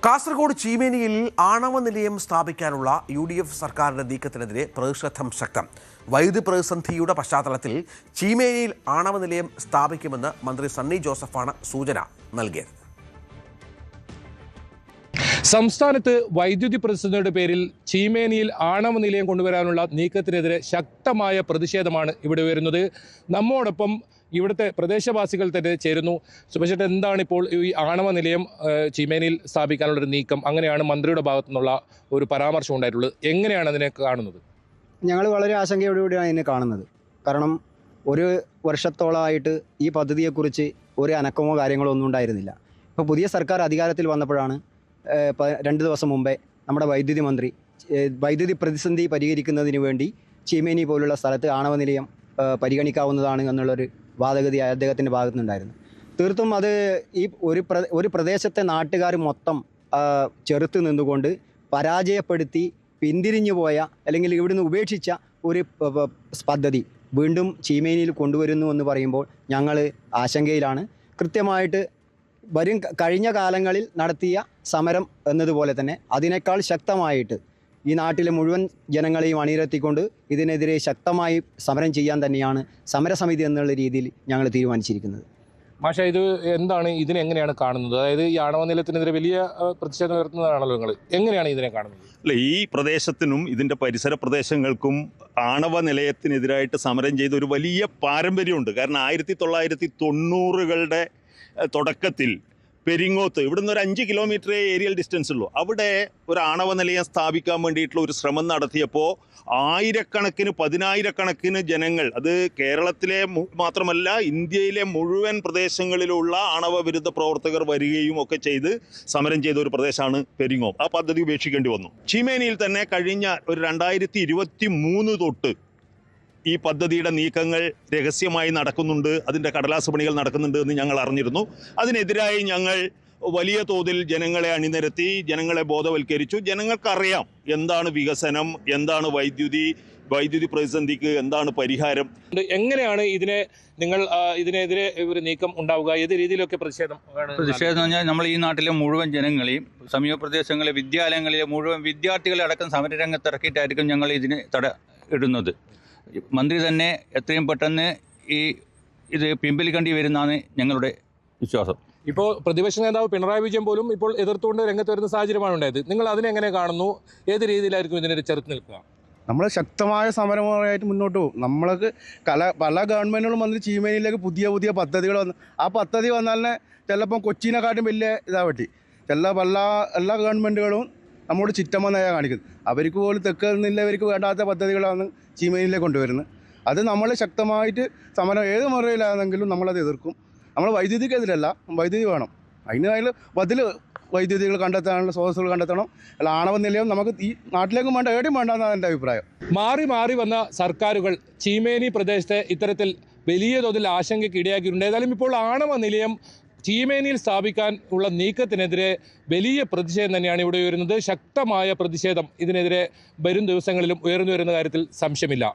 കാസർഗോഡ് ചീമേനിയിൽ ആണവ നിലയം സ്ഥാപിക്കാനുള്ള UDF സർക്കാരിന്റെ നീക്കത്തിനെതിരെ പ്രതിഷേധം ശക്തം. വൈദ്യുതി പ്രതിസന്ധിയുടെ പശ്ചാത്തലത്തിൽ ചീമേനിയിൽ ആണവ നിലയം സ്ഥാപിക്കുമെന്ന് മന്ത്രി സണ്ണി ജോസഫാണ് സൂചന നൽകിയത്. സംസ്ഥാനത്ത് വൈദ്യുതി പ്രതിസന്ധിയുടെ പേരിൽ ചീമേനിയിൽ ആണവ നിലയം കൊണ്ടുവരാനുള്ള നീക്കത്തിനെതിരെ ശക്തമായ പ്രതിഷേധമാണ് ഇവിടെ വരുന്നത്. നമ്മോടൊപ്പം ഇവിടുത്തെ പ്രദേശവാസികൾ തന്നെ ചേരുന്നു. സുബേഷേട്ടൻ, എന്താണ് ഇപ്പോൾ ഈ ആണവ നിലയം ചീമേനിയിൽ സ്ഥാപിക്കാനുള്ളൊരു നീക്കം? അങ്ങനെയാണ് മന്ത്രിയുടെ ഭാഗത്തു നിന്നുള്ള ഒരു പരാമർശം ഉണ്ടായിട്ടുള്ളത്. എങ്ങനെയാണ് അതിനെ കാണുന്നത്? ഞങ്ങൾ വളരെ ആശങ്കയോടുകൂടിയാണ് ഇതിനെ കാണുന്നത്. കാരണം ഒരു വർഷത്തോളമായിട്ട് ഈ പദ്ധതിയെക്കുറിച്ച് ഒരു അനക്കമോ കാര്യങ്ങളോ ഒന്നും ഉണ്ടായിരുന്നില്ല. ഇപ്പോൾ പുതിയ സർക്കാർ അധികാരത്തിൽ വന്നപ്പോഴാണ് 2 ദിവസം മുമ്പേ നമ്മുടെ വൈദ്യുതി മന്ത്രി വൈദ്യുതി പ്രതിസന്ധി പരിഹരിക്കുന്നതിന് വേണ്ടി ചീമേനി പോലുള്ള സ്ഥലത്ത് ആണവ നിലയം പരിഗണിക്കാവുന്നതാണ് എന്നുള്ളൊരു വാദഗതി അദ്ദേഹത്തിൻ്റെ ഭാഗത്തുനിന്നുണ്ടായിരുന്നു. തീർത്തും അത് ഈ ഒരു പ്രദേശത്തെ നാട്ടുകാർ മൊത്തം ചെറുത്ത് നിന്നുകൊണ്ട് പരാജയപ്പെടുത്തി പിന്തിരിഞ്ഞു പോയ അല്ലെങ്കിൽ ഇവിടുന്ന് ഉപേക്ഷിച്ച ഒരു പദ്ധതി വീണ്ടും ചീമേനിയിൽ കൊണ്ടുവരുന്നു എന്ന് പറയുമ്പോൾ ഞങ്ങൾ ആശങ്കയിലാണ്. കൃത്യമായിട്ട് കഴിഞ്ഞ കാലങ്ങളിൽ നടത്തിയ സമരം എന്നതുപോലെ തന്നെ അതിനേക്കാൾ ശക്തമായിട്ട് ഈ നാട്ടിലെ മുഴുവൻ ജനങ്ങളെയും അണിനിരത്തിക്കൊണ്ട് ഇതിനെതിരെ ശക്തമായി സമരം ചെയ്യാൻ തന്നെയാണ് സമരസമിതി എന്നുള്ള രീതിയിൽ ഞങ്ങൾ തീരുമാനിച്ചിരിക്കുന്നത്. പക്ഷേ ഇത് എന്താണ്, ഇതിനെങ്ങനെയാണ് കാണുന്നത്? അതായത് ഈ ആണവ നിലയത്തിനെതിരെ വലിയ പ്രതിഷേധം ഉയർത്തുന്നതാണല്ലോ നിങ്ങൾ. എങ്ങനെയാണ് ഇതിനെ കാണുന്നത്? അല്ല, ഈ പ്രദേശത്തിനും ഇതിൻ്റെ പരിസര പ്രദേശങ്ങൾക്കും ആണവ നിലയത്തിനെതിരായിട്ട് സമരം ചെയ്ത ഒരു വലിയ പാരമ്പര്യമുണ്ട്. കാരണം 1990കളുടെ തുടക്കത്തിൽ പെരിങ്ങോത്ത്, ഇവിടുന്ന് ഒരു 5 കിലോമീറ്റർ ഏരിയൽ ഡിസ്റ്റൻസ് ഉള്ളൂ, അവിടെ ഒരു ആണവ നിലയം സ്ഥാപിക്കാൻ വേണ്ടിയിട്ടുള്ള ഒരു ശ്രമം നടത്തിയപ്പോൾ ആയിരക്കണക്കിന് 10,000-കണക്കിന് ജനങ്ങൾ, അത് കേരളത്തിലെ മാത്രമല്ല ഇന്ത്യയിലെ മുഴുവൻ പ്രദേശങ്ങളിലുള്ള ആണവ വിരുദ്ധ പ്രവർത്തകർ വരികയും ഒക്കെ ചെയ്ത് സമരം ചെയ്ത ഒരു പ്രദേശമാണ് പെരിങ്ങോം. ആ പദ്ധതി ഉപേക്ഷിക്കേണ്ടി വന്നു. ചീമേനിയിൽ തന്നെ കഴിഞ്ഞ ഒരു 2023 തൊട്ട് ഈ പദ്ധതിയുടെ നീക്കങ്ങൾ രഹസ്യമായി നടക്കുന്നുണ്ട്, അതിൻ്റെ കടലാസ് പണികൾ നടക്കുന്നുണ്ട് എന്ന് ഞങ്ങൾ അറിഞ്ഞിരുന്നു. അതിനെതിരായി ഞങ്ങൾ വലിയ തോതിൽ ജനങ്ങളെ അണിനിരത്തി, ജനങ്ങളെ ബോധവൽക്കരിച്ചു. ജനങ്ങൾക്കറിയാം എന്താണ് വികസനം, എന്താണ് വൈദ്യുതി പ്രതിസന്ധിക്ക് എന്താണ് പരിഹാരം. എങ്ങനെയാണ് ഇതിനെതിരെ ഒരു നീക്കം ഉണ്ടാവുക? ഏത് രീതിയിലൊക്കെ പ്രതിഷേധം എന്ന് പറഞ്ഞാൽ നമ്മൾ ഈ നാട്ടിലെ മുഴുവൻ ജനങ്ങളെയും സമീപ പ്രദേശങ്ങളിലെ വിദ്യാലയങ്ങളിലെ മുഴുവൻ വിദ്യാർത്ഥികളെ അടക്കം സമരരംഗത്ത് ഇറക്കിയിട്ടായിരിക്കും ഞങ്ങൾ ഇതിന് ഇടുന്നത്. മന്ത്രി തന്നെ എത്രയും പെട്ടെന്ന് ഇത് പിൻവലിക്കേണ്ടി വരുന്നതാണ് ഞങ്ങളുടെ വിശ്വാസം. ഇപ്പോൾ പ്രതിപക്ഷ നേതാവ് പിണറായി വിജയൻ പോലും ഇപ്പോൾ എതിർത്തുകൊണ്ട് രംഗത്ത് വരുന്ന സാഹചര്യമാണ് ഉണ്ടായത്. നിങ്ങൾ അതിനെങ്ങനെ കാണുന്നു? ഏത് രീതിയിലായിരിക്കും ഇതിനൊരു ചെറുത്ത് നിൽക്കുക? നമ്മൾ ശക്തമായ സമരമായിട്ട് മുന്നോട്ട് പോകും. നമ്മൾക്ക് പല ഗവൺമെൻറ്റുകളും വന്ന് ചീമേനിയിലേക്ക് പുതിയ പദ്ധതികൾ വന്ന് ആ പദ്ധതി വന്നാലിനെ ചിലപ്പം കൊച്ചിനെക്കാട്ടും വലിയ പറ്റി എല്ലാ ഗവൺമെൻറ്റുകളും നമ്മോട് ചിറ്റമ്മ നയ കാണിക്കുന്നത്. അവർക്ക് പോലും തെക്കുന്നില്ലവർക്ക് വേണ്ടാത്ത പദ്ധതികളാണ് ചീമേനിയിലേക്ക് കൊണ്ടുവരുന്നത്. അത് നമ്മൾ ശക്തമായിട്ട് സമരം ഏത് മുറയിലാണെങ്കിലും നമ്മളത് എതിർക്കും. നമ്മൾ വൈദ്യുതിക്കെതിരല്ല, വൈദ്യുതി വേണം. അതിന് വൈദ്യുതികൾ കണ്ടെത്താനുള്ള സ്രോതസ്സുകൾ കണ്ടെത്തണം. അല്ല, ആണവ നിലയം നമുക്ക് ഈ നാട്ടിലേക്കും വേണ്ട, എവിടെയും വേണ്ടെന്നാണ് എൻ്റെ അഭിപ്രായം. മാറി വന്ന സർക്കാരുകൾ ചീമേനി പ്രദേശത്തെ ഇത്തരത്തിൽ വലിയ തോതിൽ ആശങ്കയ്ക്ക് ഇടയാക്കിയിട്ടുണ്ട്. ഏതായാലും ഇപ്പോൾ ആണവ നിലയം ചീമേനിയിൽ സ്ഥാപിക്കാൻ ഉള്ള നീക്കത്തിനെതിരെ വലിയ പ്രതിഷേധം തന്നെയാണ് ഇവിടെ ഉയരുന്നത്. ശക്തമായ പ്രതിഷേധം ഇതിനെതിരെ വരും ദിവസങ്ങളിലും ഉയർന്നു വരുന്ന കാര്യത്തിൽ സംശയമില്ല.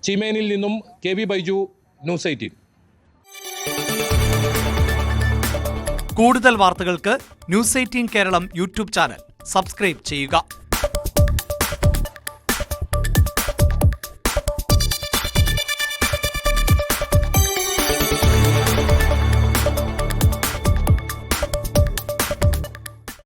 ചീമേനിയിൽ നിന്നും KV ബൈജു, ന്യൂസ് 18. കൂടുതൽ വാർത്തകൾക്ക് news 18 Keralam YouTube channel subscribe ചെയ്യുക.